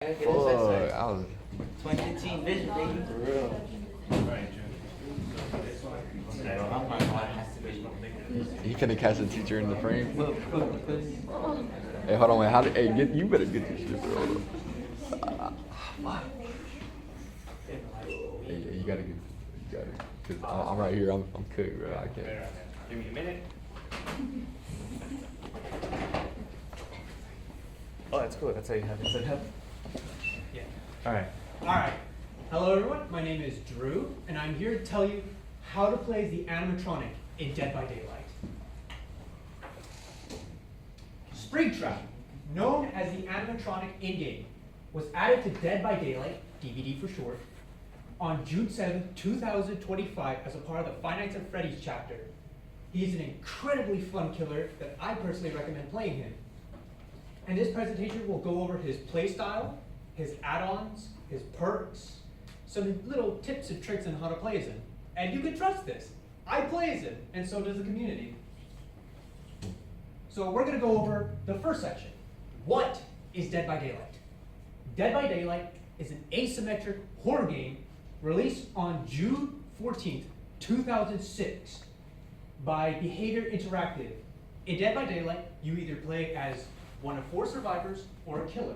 Fuck, I was 2015 vision, baby. for real. He couldn't catch the teacher in the frame. Hey, hold on, wait. How did? Hey, you better get this shit, bro. Hey, you gotta get. You gotta. Cause I'm right here. I'm cooked, bro. I can't. Give me a minute. Oh, that's cool. That's how you have it set up. Yeah. All right. All right. Hello, everyone. My name is Drew, and I'm here to tell you how to play the animatronic in Dead by Daylight. Springtrap, known as the animatronic in-game, was added to Dead by Daylight, DVD for short, on June 7, 2025 as a part of the Five Nights at Freddy's chapter. He's an incredibly fun killer that I personally recommend playing him. And this presentation will go over his playstyle, his add-ons, his perks, some little tips and tricks on how to play as him. And you can trust this. I play as him, and so does the community. So we're gonna go over the first section. What is Dead by Daylight? Dead by Daylight is an asymmetric horror game released on June 14th, 2006 by Behavior Interactive. In Dead by Daylight, you either play as one of 4 survivors or a killer.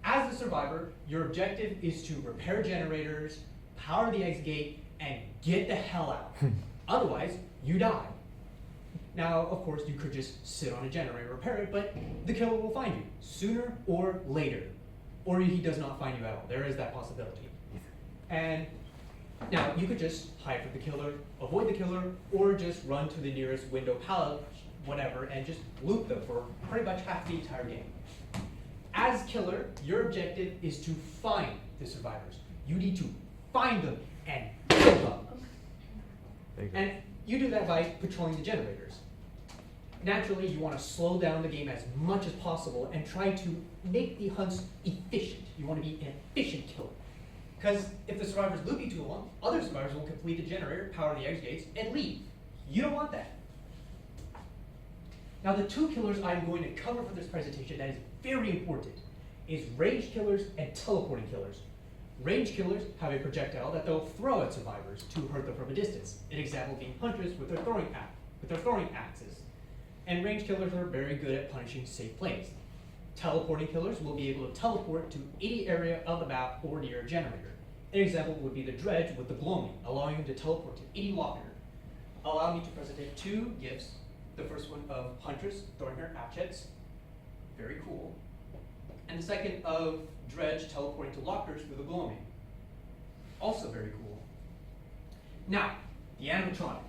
As the survivor, your objective is to repair generators, power the exit gate, and get the hell out. Otherwise, you die. Now, of course, you could just sit on a generator, repair it, but the killer will find you sooner or later. Or he does not find you at all. There is that possibility. And now, you could just hide from the killer, avoid the killer, or just run to the nearest window pallet, whatever, and just loot them for pretty much half the entire game. As killer, your objective is to find the survivors. You need to find them and kill them. And you do that by patrolling the generators. Naturally, you want to slow down the game as much as possible and try to make the hunts efficient. You want to be an efficient killer. Because if the survivors loop you too long, other survivors will complete the generator, power the exit gates, and leave. You don't want that. Now, the 2 killers I'm going to cover for this presentation that is very important is range killers and teleporting killers. Range killers have a projectile that they'll throw at survivors to hurt them from a distance. An example being hunters with their throwing axes. And range killers are very good at punishing safe plays. Teleporting killers will be able to teleport to any area of the map or near a generator. An example would be the dredge with the gloaming, allowing him to teleport to any locker. Allow me to present 2 gifts. The first one of Huntress throwing her hatchets, very cool. And the second of Dredge teleporting to lockers through the gloaming, also very cool. Now, the animatronic,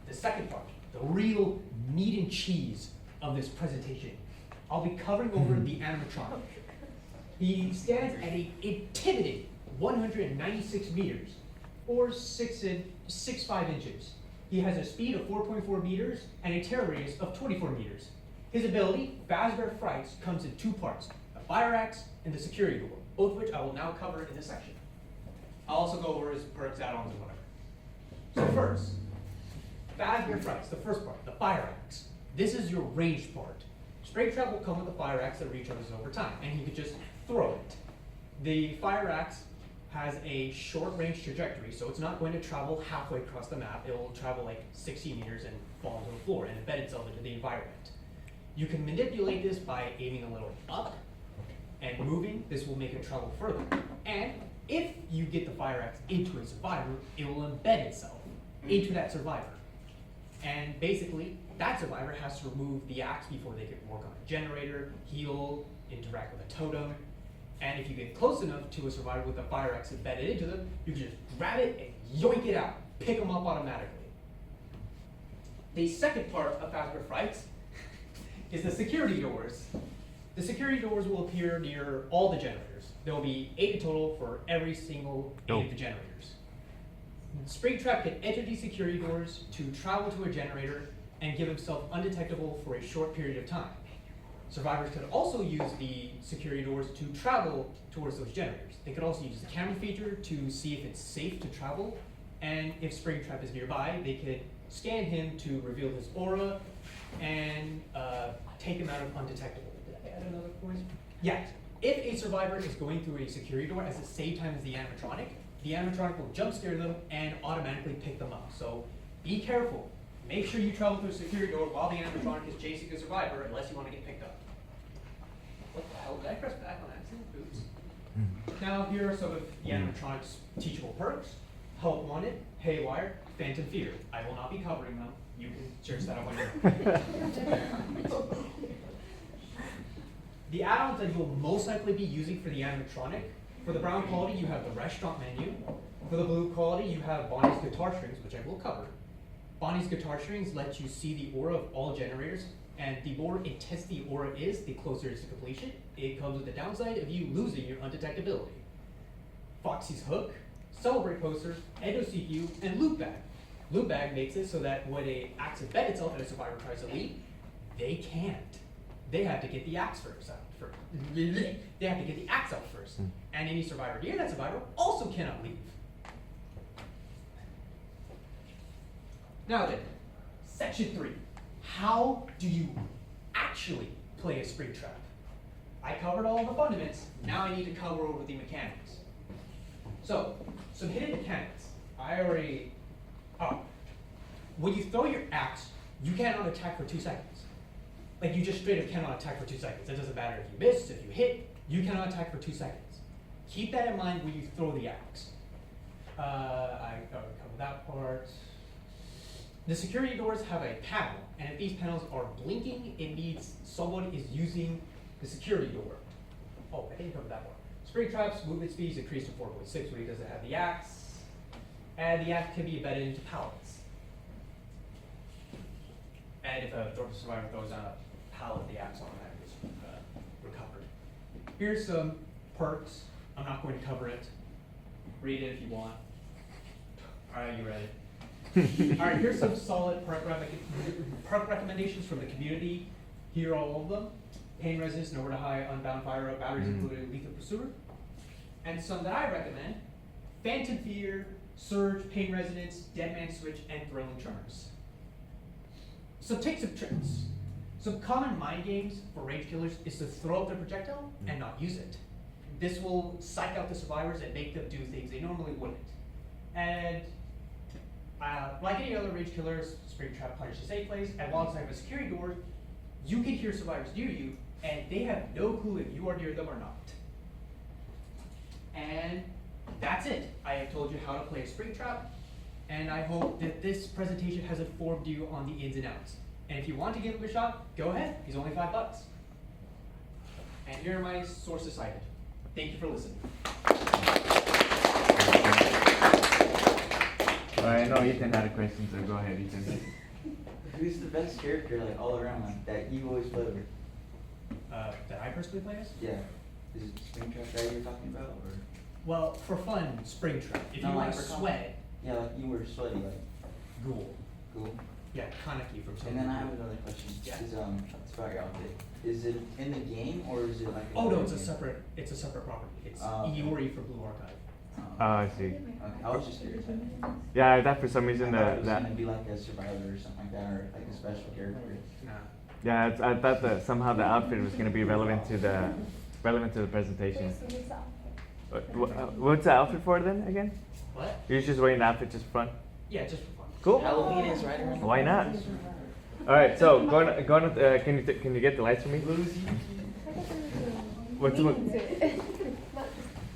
the second part, the real meat and cheese of this presentation. I'll be covering over the animatronic. He stands at an intimidating 196 meters, or 6'5" inches. He has a speed of 4.4 meters and a terror radius of 24 meters. His ability, Fazbear Frights, comes in 2 parts, the fire axe and the security door, both of which I will now cover in this section. I'll also go over his perks, add-ons, and whatever. So first, Fazbear Frights, the first part, the fire axe. This is your ranged part. Springtrap will come with a fire axe that recharges over time, and he could just throw it. The fire axe has a short range trajectory, so it's not going to travel halfway across the map. It will travel like 60 meters and fall to the floor and embed itself into the environment. You can manipulate this by aiming a little up and moving. This will make it travel further. And if you get the fire axe into a survivor, it will embed itself into that survivor. And basically, that survivor has to remove the axe before they can work on a generator, heal, interact with a totem. And if you get close enough to a survivor with a fire axe embedded into them, you can just grab it and yoink it out, pick them up automatically. The second part of Fazbear Frights is the security doors. The security doors will appear near all the generators. There will be 8 in total for every single 8 of the generators. Springtrap can enter these security doors to travel to a generator and give himself undetectable for a short period of time. Survivors could also use the security doors to travel towards those generators. They could also use the camera feature to see if it's safe to travel, and if Springtrap is nearby, they could scan him to reveal his aura and take him out of undetectable. Did I add another point? Yeah, if a survivor is going through a security door at the same time as the animatronic will jump scare them and automatically pick them up. So be careful. Make sure you travel through a security door while the animatronic is chasing a survivor, unless you want to get picked up. What the hell? Did I press back on accident? Oops. Now here are some of the animatronic's teachable perks. Help Wanted, Haywire, Phantom Fear. I will not be covering them. You can search that up on your own. The add-ons that you will most likely be using for the animatronic, for the brown quality, you have the restaurant menu. For the blue quality, you have Bonnie's guitar strings, which I will cover. Bonnie's guitar strings let you see the aura of all generators, and the more intense the aura is, the closer it is to completion. It comes with the downside of you losing your undetectability. Foxy's hook, Celebrate poster, Endo CPU, and Loop bag. Loop bag makes it so that when a axe embeds itself and a survivor tries to leave, they can't. They have to get the axe They have to get the axe out first. And any survivor near that survivor also cannot leave. Now then, section 3. How do you actually play a spring trap? I covered all the fundamentals. Now I need to cover over the mechanics. So, some hidden mechanics. When you throw your axe, you cannot attack for 2 seconds. Like, you just straight up cannot attack for 2 seconds. It doesn't matter if you miss, if you hit, you cannot attack for 2 seconds. Keep that in mind when you throw the axe. I already covered that part. The security doors have a panel, and if these panels are blinking, it means someone is using the security door. Oh, I didn't cover that one. Spring traps, movement speeds increase to 4.6 when he doesn't have the axe. And the axe can be embedded into pallets. And if a survivor throws on a pallet, the axe automatically is recovered. Here's some perks. I'm not going to cover it. Read it if you want. Alright, you read it. Alright, here's some solid perk recommendations from the community. Here are all of them. Pain resist, nowhere to hide, unbound fire up, batteries included, lethal pursuer. And some that I recommend: Phantom Fear, Surge, Pain Resonance, Dead Man Switch, and Thrilling Charms. So take some tricks. Some common mind games for rage killers is to throw out their projectile and not use it. This will psych out the survivors and make them do things they normally wouldn't. And like any other rage killers, spring trap punish a safe place, and alongside a security door, you can hear survivors near you, and they have no clue if you are near them or not. And that's it. I have told you how to play a spring trap, and I hope that this presentation has informed you on the ins and outs. And if you want to give him a shot, go ahead. He's only $5. And here are my sources cited. Thank you for listening. I know Ethan had a question, so go ahead, Ethan. Who's the best character, like, all around, like, that you always play with? That I personally play as? Yeah. Is it Springtrap that you're talking about, or? Well, for fun, spring trap. If No, you like want to for sweat, Yeah, like you were sweaty, like, Ghoul. cool. Yeah, Kaneki from And then I have another question. Yeah. Is it's about your outfit. Is it in the game, or is it like? Oh no, it's a game? separate property. It's Okay. Iori from Blue Archive. Oh, I see. Okay, I was just curious. Yeah, that for some I reason thought it was that gonna be like a survivor or something like that, or like a special character. Nah. yeah, I thought that somehow the outfit was gonna be relevant to the presentation. What's the outfit for then again? What? You're just wearing the outfit just for fun? Yeah, just for fun. Cool. Halloween is right around. Why not? All right, so going with, can you get the lights for me? What's what?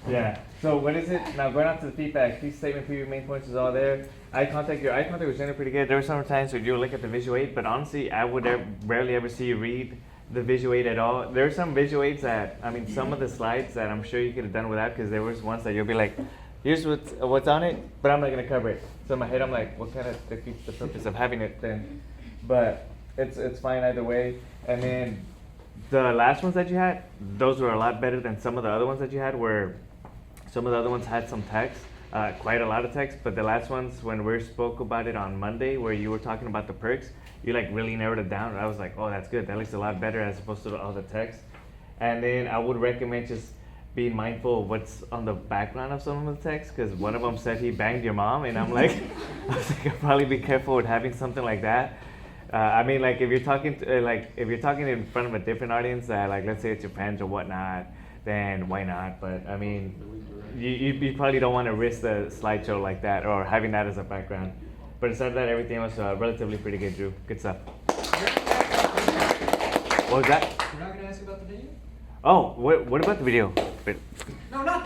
Yeah. So what is it now? Going on to the feedback. Key statement for your main points is all there. Your eye contact was generally pretty good. There were some times where you would look at the visual aid, but honestly, I would rarely ever see you read the visual aid at all. There are some visual aids that, I mean, some of the slides that I'm sure you could have done without, because there was ones that you'll be like, here's what's on it, but I'm not gonna cover it. So in my head, I'm like, what kind of defeats the purpose of having it then? But it's fine either way. And then the last ones that you had, those were a lot better than some of the other ones that you had, where some of the other ones had some text, quite a lot of text, but the last ones, when we spoke about it on Monday, where you were talking about the perks, you like really narrowed it down. And I was like, oh, that's good. That looks a lot better as opposed to all the text. And then I would recommend just being mindful of what's on the background of some of the text, because one of them said he banged your mom, and I'm like, I was like, I'll probably be careful with having something like that. I mean, like if you're talking to, if you're talking in front of a different audience, like let's say it's your friends or whatnot, then why not? But I mean, you probably don't want to risk the slideshow like that or having that as a background. But instead of that, everything was relatively pretty good, Drew. Good stuff. What was that? You're not gonna ask about the video? Oh, what about the video? No, not that.